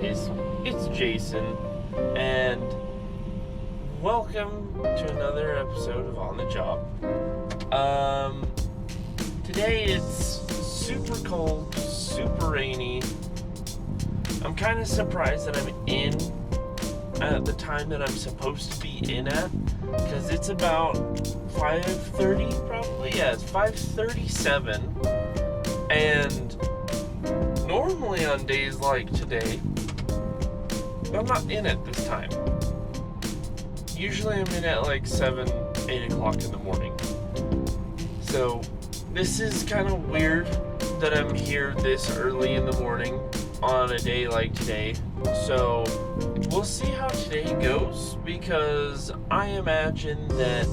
guys, it's Jason, and welcome to another episode of On the Job. Today it's super cold, super rainy. I'm kind of surprised that I'm in at the time that I'm supposed to be in at, because it's about 5:30 probably. Yeah, it's 5:37, and normally on days like today, I'm not in at this time. Usually I'm in at like 7, 8 o'clock in the morning. So this is kind of weird that I'm here this early in the morning on a day like today. So we'll see how today goes, because I imagine that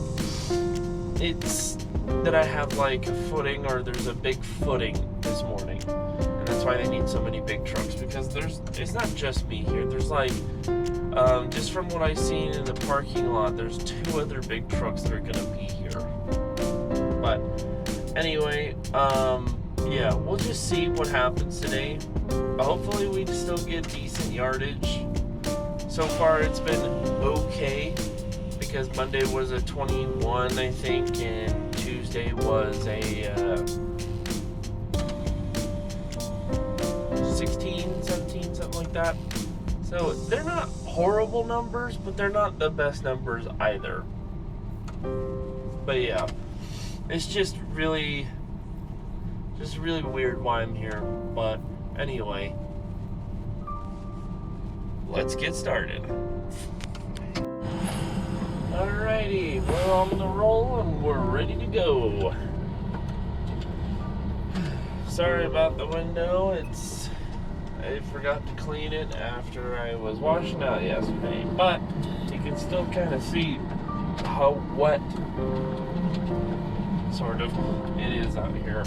I have like a footing, or there's a big footing this morning. And that's why they need so many big trucks, because it's not just me here. There's like, just from what I've seen in the parking lot, there's 2 other big trucks that are gonna be here. But anyway, yeah, we'll just see what happens today. Hopefully we still get decent yardage. So far it's been okay, because Monday was a 21, I think, and Tuesday was a 16, 17, something like that. So they're not horrible numbers, but they're not the best numbers either. But yeah, it's just really weird why I'm here. But anyway, let's get started. Alrighty, we're on the roll and we're ready to go. Sorry about the window. I forgot to clean it after I was washing out yesterday, but you can still kind of see how wet sort of it is out here.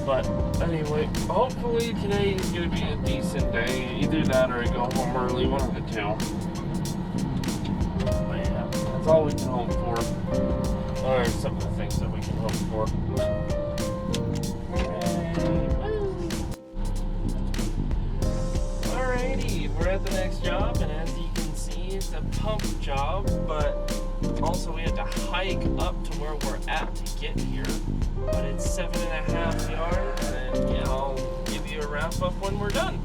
But anyway, hopefully today is going to be a decent day. Either that or I go home early, one of the two. But yeah, that's all we can hope for. Or some of the things that we can hope for. Alrighty, we're at the next job, and as you can see, it's a pump job, but also we had to hike up to where we're at to get here. But it's 7.5 yards, and yeah, I'll give you a wrap up when we're done.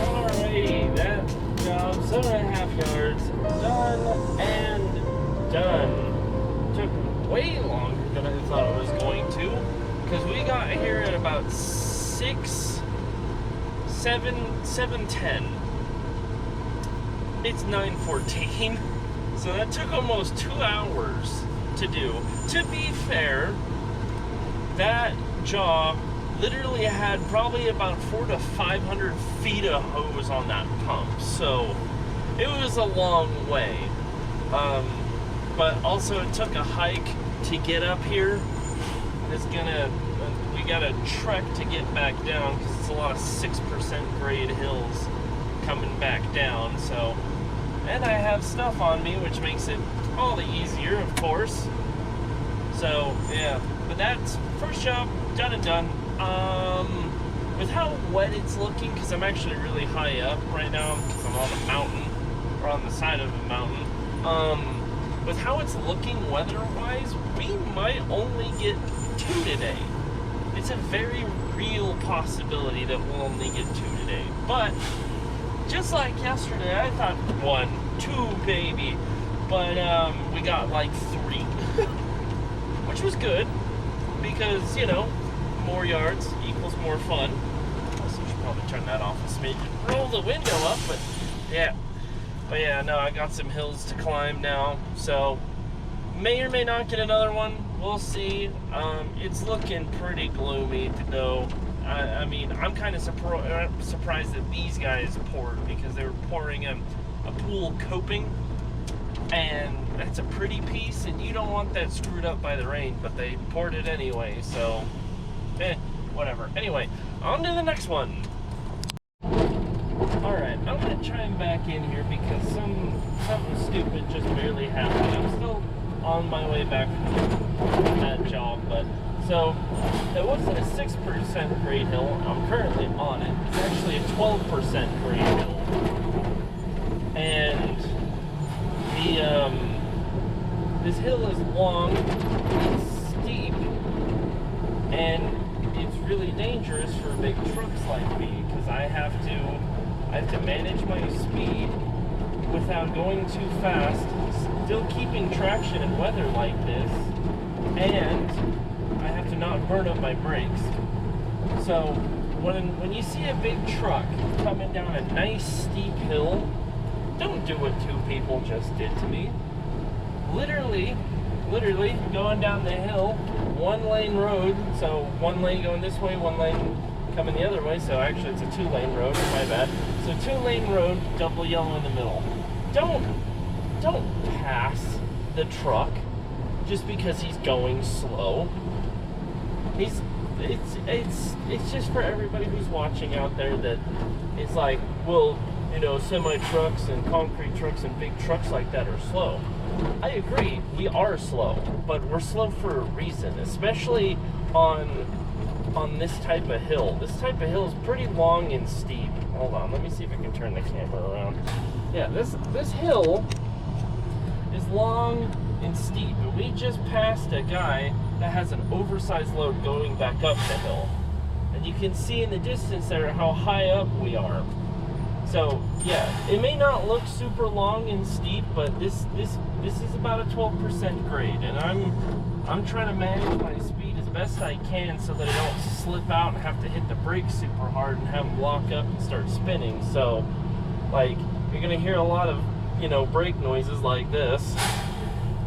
Alrighty, that job, 7.5 yards, done and done. Took way longer than I thought it was going to, because we got here at about 7:10. It's 9:14, so that took almost 2 hours to do. To be fair, that job literally had probably about 400 to 500 feet of hose on that pump, so it was a long way. But also it took a hike to get up here. We got a trek to get back down, because it's a lot of 6% grade hills coming back down. So, and I have stuff on me, which makes it all the easier, of course. So yeah, but that's first job done and done. With how wet it's looking, because I'm actually really high up right now, because I'm on a mountain, or on the side of a mountain. With how it's looking weather-wise, we might only get 2 today. It's a very real possibility that we'll only get 2 today. But just like yesterday, I thought 1, 2 maybe, but we got like 3, which was good, because, you know, more yards equals more fun. Also, should probably turn that off a smidge and roll the window up, but yeah. But yeah, no, I got some hills to climb now, so may or may not get another one. We'll see. It's looking pretty gloomy, though. I mean, I'm kind of surprised that these guys poured, because they were pouring a pool coping, and that's a pretty piece, and you don't want that screwed up by the rain, but they poured it anyway, so whatever. Anyway, on to the next one. Alright, I'm going to try and back in here, because something stupid just barely happened. I'm still on my way back from that job, but So it wasn't a 6% grade hill. I'm currently on it. It's actually a 12% grade hill. And this hill is long, it's steep, and it's really dangerous for big trucks like me because I have to manage my speed without going too fast, still keeping traction in weather like this, and I have to not burn up my brakes. So when you see a big truck coming down a nice steep hill, don't do what two people just did to me. Literally going down the hill, one lane road, so one lane going this way, one lane coming the other way, so actually it's a 2-lane road, my bad. So 2-lane road, double yellow in the middle. Don't pass the truck just because he's going slow. It's just for everybody who's watching out there that it's like, well, you know, semi trucks and concrete trucks and big trucks like that are slow. I agree, we are slow, but we're slow for a reason, especially on this type of hill. This type of hill is pretty long and steep. Hold on, let me see if I can turn the camera around. Yeah, this hill is long and steep, and we just passed a guy that has an oversized load going back up the hill. And you can see in the distance there how high up we are. So yeah, it may not look super long and steep, but this is about a 12% grade, and I'm trying to manage my speed as best I can so that I don't slip out and have to hit the brakes super hard and have them lock up and start spinning. So like, you're gonna hear a lot of, you know, brake noises like this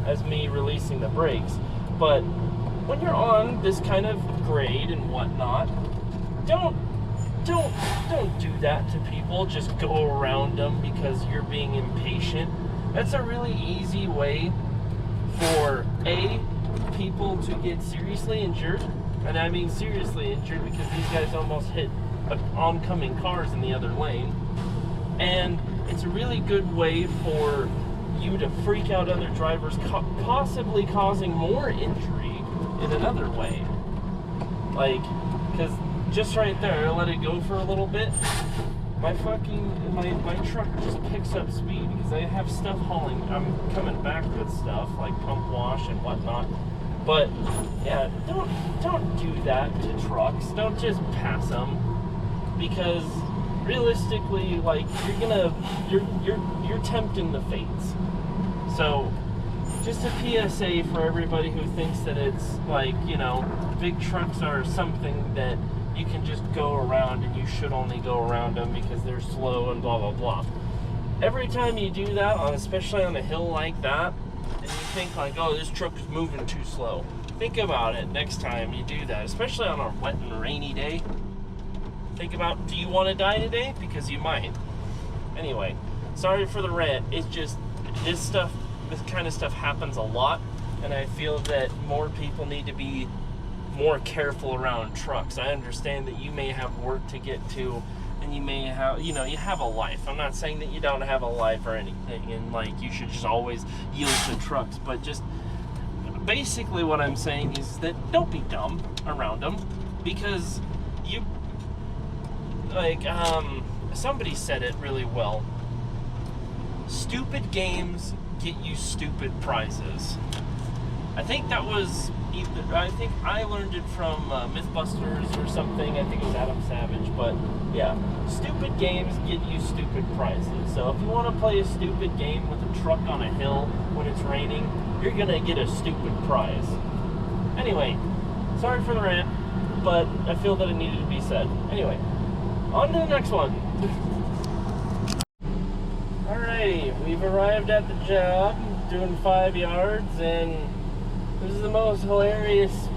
as me releasing the brakes. But when you're on this kind of grade and whatnot, don't do that to people. Just go around them because you're being impatient. That's a really easy way for people to get seriously injured, and I mean seriously injured because these guys almost hit oncoming cars in the other lane. And it's a really good way for you to freak out other drivers, possibly causing more injury in another way. Like, because just right there, let it go for a little bit, my truck just picks up speed because I have stuff hauling. I'm coming back with stuff like pump wash and whatnot. But yeah, don't do that to trucks. Don't just pass them, because realistically, like, you're tempting the fates. So just a PSA for everybody who thinks that it's like, you know, big trucks are something that you can just go around and you should only go around them because they're slow and blah blah blah. Every time you do that, especially on a hill like that, and you think like, oh, this truck is moving too slow, think about it next time you do that, especially on a wet and rainy day. Think about, do you want to die today? Because you might. Anyway, sorry for the rant. It's just, this kind of stuff happens a lot, and I feel that more people need to be more careful around trucks. I understand that you may have work to get to, and you may have, you know, you have a life. I'm not saying that you don't have a life or anything, and like you should just always yield to trucks, but just basically what I'm saying is that don't be dumb around them, because you, like, somebody said it really well. Stupid games get you stupid prizes. I think that was either, I think I learned it from Mythbusters or something. I think it was Adam Savage, but yeah, stupid games get you stupid prizes. So if you want to play a stupid game with a truck on a hill when it's raining, you're gonna get a stupid prize. Anyway, sorry for the rant, but I feel that it needed to be said. Anyway, on to the next one. Alrighty, we've arrived at the job, doing 5 yards, and this is the most hilarious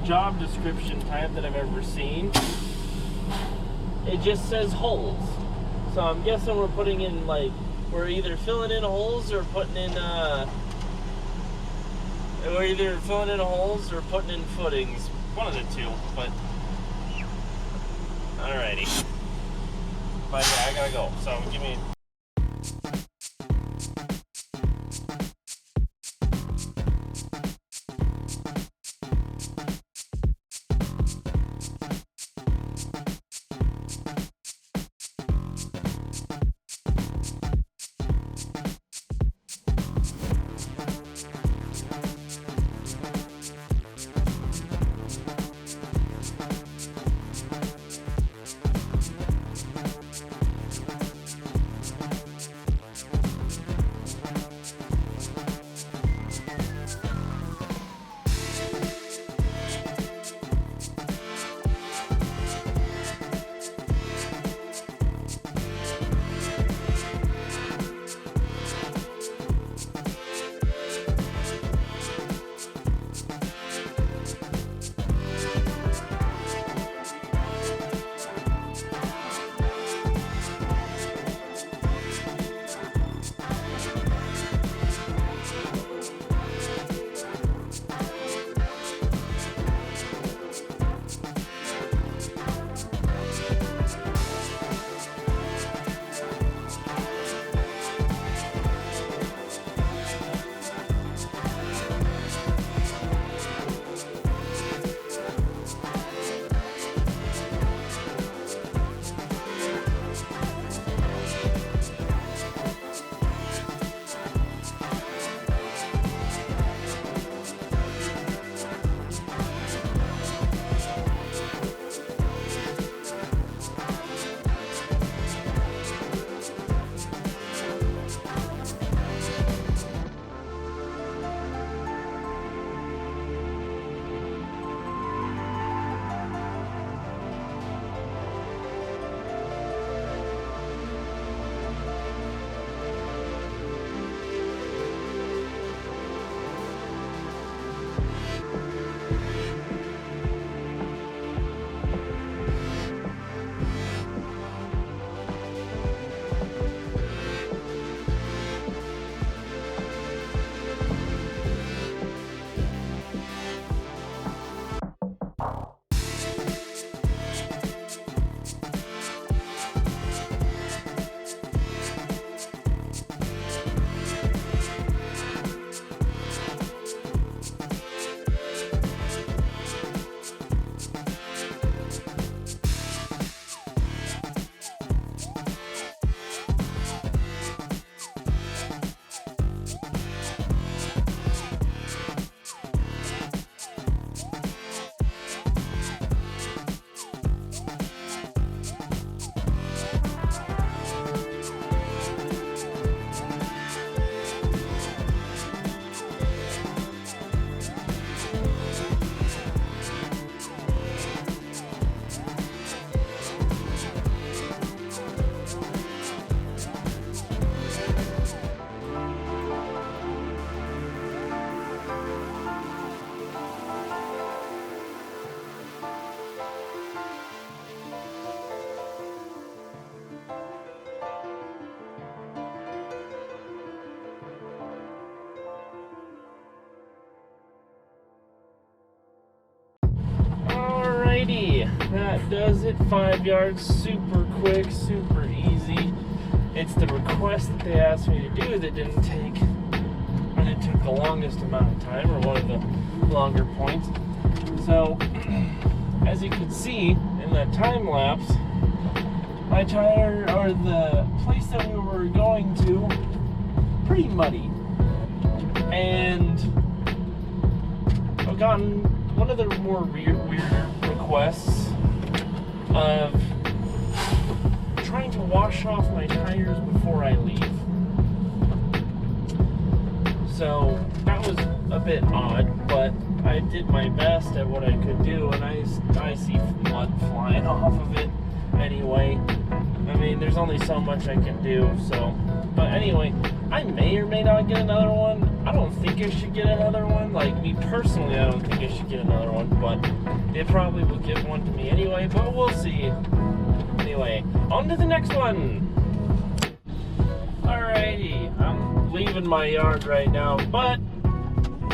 job description type that I've ever seen. It just says holes. So I'm guessing we're putting in, like, we're either filling in holes or putting in, we're either filling in holes or putting in footings. One of the two, but alrighty. But yeah, I gotta go. So give me. that does it. 5 yards, super quick, super easy. It's the request that they asked me to do that didn't take, and it took the longest amount of time, or one of the longer points. So, as you can see in that time lapse, my tire, or the place that we were going to, pretty muddy. And I've gotten one of the more weirder requests of trying to wash off my tires before I leave. So that was a bit odd, but I did my best at what I could do, and I see mud flying off of it anyway. I mean, there's only so much I can do, so. But anyway, I may or may not get another one. I don't think I should get another one. Like, me personally, I don't think I should get another one, but they probably will give one to me anyway, but we'll see. Anyway, on to the next one. Alrighty, I'm leaving my yard right now, but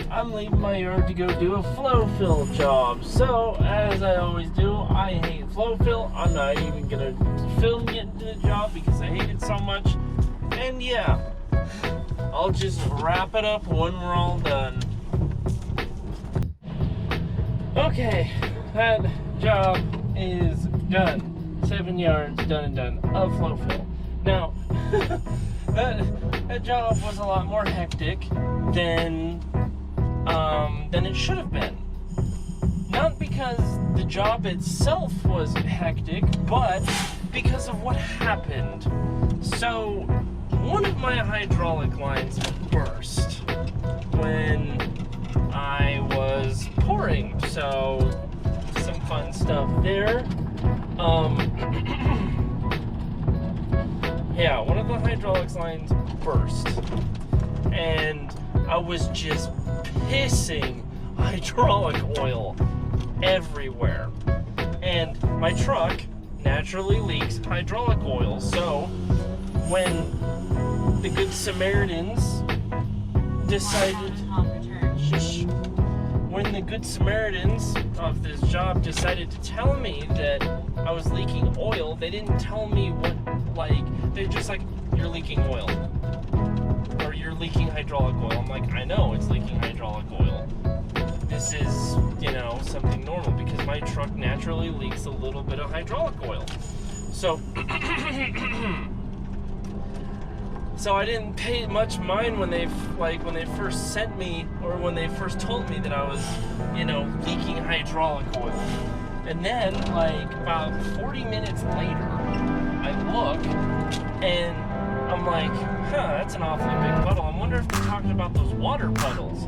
I'm leaving my yard to go do a flow fill job. So, as I always do, I hate flow fill. I'm not even gonna film getting to the job because I hate it so much. And yeah, I'll just wrap it up when we're all done. Okay, that job is done. 7 yards, done and done, of flow fill. Now, that job was a lot more hectic than it should have been. Not because the job itself was hectic, but because of what happened. So, one of my hydraulic lines burst when I was pouring. So, some fun stuff there. Yeah, one of the hydraulics lines burst, and I was just pissing hydraulic oil everywhere. And my truck naturally leaks hydraulic oil, so when the Good Samaritans decided, when the Good Samaritans of this job decided to tell me that I was leaking oil, they didn't tell me what, like, they're just like, you're leaking oil. Or you're leaking hydraulic oil. I'm like, I know it's leaking hydraulic oil. This is, you know, something normal because my truck naturally leaks a little bit of hydraulic oil. So, so I didn't pay much mind when they first sent me, or when they first told me that I was, you know, leaking hydraulic oil. And then, like, about 40 minutes later, I look, and I'm like, that's an awfully big puddle. I wonder if they're talking about those water puddles.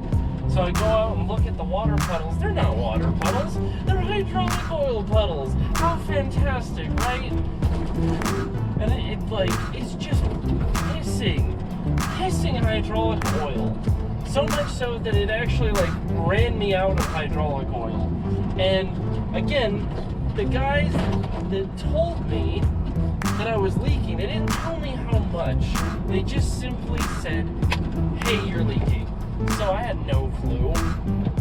So I go out and look at the water puddles. They're not water puddles. They're hydraulic oil puddles. How fantastic, right? And it's just hissing hydraulic oil. So much so that it actually, like, ran me out of hydraulic oil. And again, the guys that told me that I was leaking, they didn't tell me how much. They just simply said, hey, you're leaking. So I had no clue.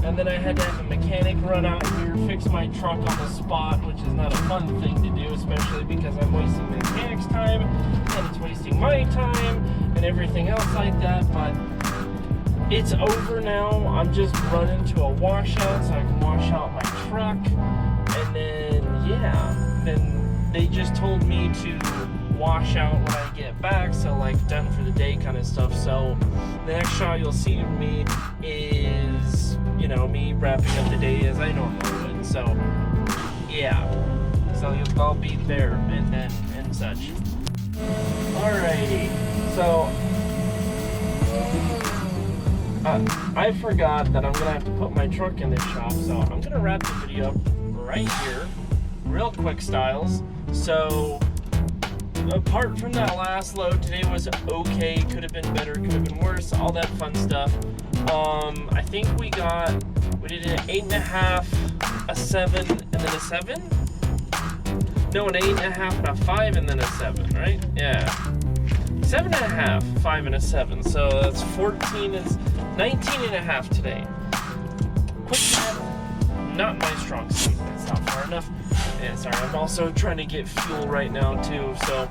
And then I had to have a mechanic run out here, fix my truck on the spot, which is not a fun thing to do, especially because I'm wasting the mechanic's time, and it's wasting my time, and everything else like that. But it's over now. I'm just running to a washout so I can wash out my truck. And then, yeah, then they just told me to wash out when I get back, so like done for the day kind of stuff. So the next shot you'll see of me is, you know, me wrapping up the day as I normally would. So yeah, so I'll be there and such. Alrighty, so I forgot that I'm gonna have to put my truck in this shop, so I'm gonna wrap the video up right here, real quick styles. So apart from that last load, today was okay. Could have been better, could have been worse, all that fun stuff. I think we did an 8.5, a 7, and then a 7? No, an 8.5 and a 5, and then a 7, right? Yeah. 7.5, 5, and a 7. So that's 14, it's 19.5 today. Quick math, not my strong suit. That's not far enough. Yeah, sorry, I'm also trying to get fuel right now too, so,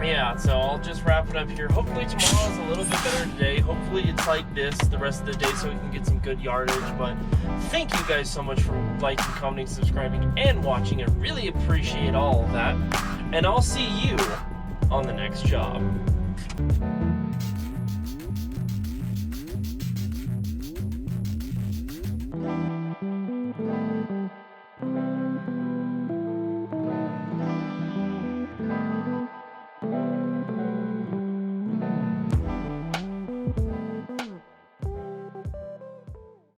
yeah, so I'll just wrap it up here. Hopefully tomorrow is a little bit better today. Hopefully it's like this the rest of the day so we can get some good yardage, but thank you guys so much for liking, commenting, subscribing, and watching. I really appreciate all of that, and I'll see you on the next job.